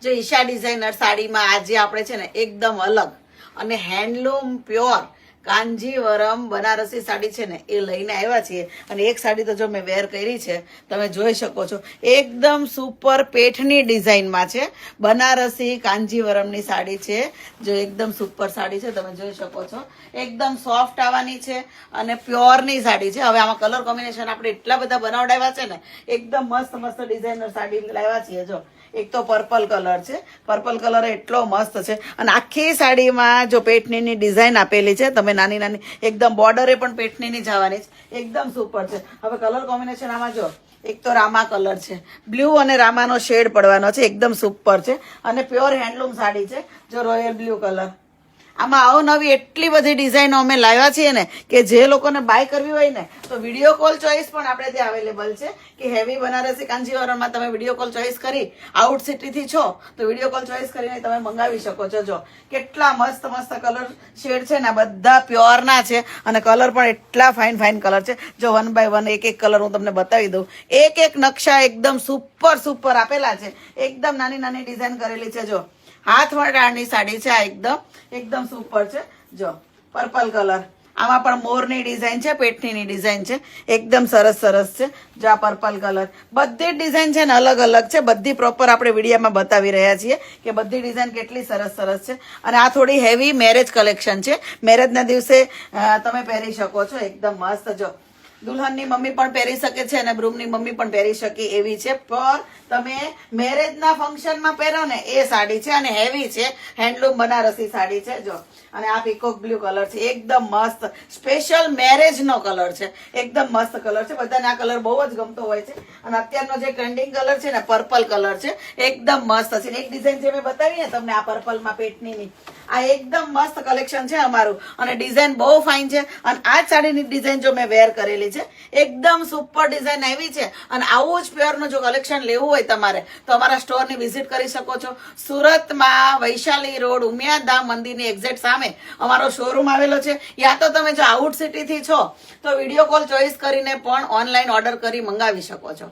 જે ઈશા ડિઝાઇનર સાડીમાં આજે આપણે છે ને એકદમ અલગ અને હેન્ડલૂમ પ્યોર કાંજીવરમ બનારસી સાડી છે ને એ લઈને આવ્યા છીએ. અને એક સાડી તો જો મેં વેર કરી છે, તમે જોઈ શકો છો, એકદમ સુપર પેઠની ડિઝાઇનમાં છે. બનારસી કાંજીવરમની સાડી છે, જો એકદમ સુપર સાડી છે, તમે જોઈ શકો છો. એકદમ સોફ્ટ આવવાની છે અને પ્યોરની સાડી છે. હવે આમાં કલર કોમ્બિનેશન આપણે એટલા બધા બનાવડાવ્યા છે ને, એકદમ મસ્ત મસ્ત ડિઝાઇનર સાડી લાવ્યા છીએ. જો એક તો પર્પલ કલર છે, પર્પલ કલર એટલો મસ્ત છે અને આખી સાડીમાં જો પેઠણીની ડિઝાઇન આપેલી છે. તમે નાની નાની એકદમ બોર્ડરે પણ પેઠણીની જવાની છે, એકદમ સુપર છે. હવે કલર કોમ્બિનેશન આમાં જો એક તો રામા કલર છે, બ્લુ અને રામાનો શેડ પડવાનો છે, એકદમ સુપર છે અને પ્યોર હેન્ડલૂમ સાડી છે. જો રોયલ બ્લુ કલર, આમાં અવનવી એટલી બધી ડિઝાઇનો અમે લાવ્યા છીએ ને કે જે લોકોને બાય કરવી હોય ને તો વિડીયો કોલ ચોઈસ પણ આપણે ત્યાં અવેલેબલ છે. કે હેવી બનારસી કાંજીવરમમાં તમે વિડીયો કોલ ચોઈસ કરી આઉટ સિટીથી છો તો વિડીયો કોલ ચોઈસ કરીને તમે મંગાવી શકો છો. જો કેટલા મસ્ત મસ્ત કલર શેડ છે ને, બધા પ્યોરના છે અને કલર પણ એટલા ફાઇન ફાઇન કલર છે. જો 1 બાય 1 એક એક કલર હું તમને બતાવી દઉં. એક એક નકશા એકદમ સુપર સુપર આપેલા છે, એકદમ નાની નાની ડિઝાઇન કરેલી છે. જો હાથવડાની સાડી છે, આ એકદમ સુપર છે. જો પર્પલ કલર, આમાં પણ મોરની ડિઝાઇન છે, પેઠણીની ડિઝાઇન છે, એકદમ સરસ સરસ છે. જો આ પર્પલ કલર, બધી ડિઝાઇન છે ને અલગ અલગ છે, બધી પ્રોપર આપણે વિડીયોમાં બતાવી રહ્યા છીએ કે બધી ડિઝાઇન કેટલી સરસ સરસ છે. અને આ થોડી હેવી મેરેજ કલેક્શન છે, મેરેજના દિવસે તમે પહેરી શકો છો, એકદમ મસ્ત. જો દુલ્હનની મમ્મી પણ પહેરી શકે છે અને બ્રૂમની મમ્મી પણ પહેરી શકે એવી છે. પર તમે મેરેજના ફંક્શનમાં પહેરો ને એ સાડી છે અને હેવી છે, હેન્ડલૂમ બનારસી સાડી છે. જો અને આ પીકોક બ્લુ કલર છે, એકદમ મસ્ત સ્પેશિયલ મેરેજનો કલર છે, એકદમ મસ્ત કલર છે. બધાને આ કલર બહુ જ ગમતો હોય છે. અને અત્યારનો જે ટ્રેન્ડિંગ કલર છે ને પર્પલ કલર છે, એકદમ મસ્ત છે. એક ડિઝાઇન જે મેં બતાવી ને તમને આ પર્પલમાં પેઠણીની, આ એકદમ મસ્ત કલેક્શન છે અમારું અને ડિઝાઇન બહુ ફાઇન છે. અને આ સાડીની ડિઝાઇન જો મેં વેર કરેલી છે, એકદમ સુપર ડિઝાઇન આવી છે. અને આવું જ પ્યોરનું જો કલેક્શન લેવું હોય તમારે તો અમારા સ્ટોરની વિઝિટ કરી શકો છો. સુરતમાં વૈશાલી રોડ ઉમિયાધામ મંદિરની એક્ઝેક્ટ સામે અમારો શોરૂમ આવેલો છે. યા તો તમે જો આઉટ સિટીથી છો તો વિડીયો કોલ ચોઈસ કરીને પણ ઓનલાઈન ઓર્ડર કરી મંગાવી શકો છો.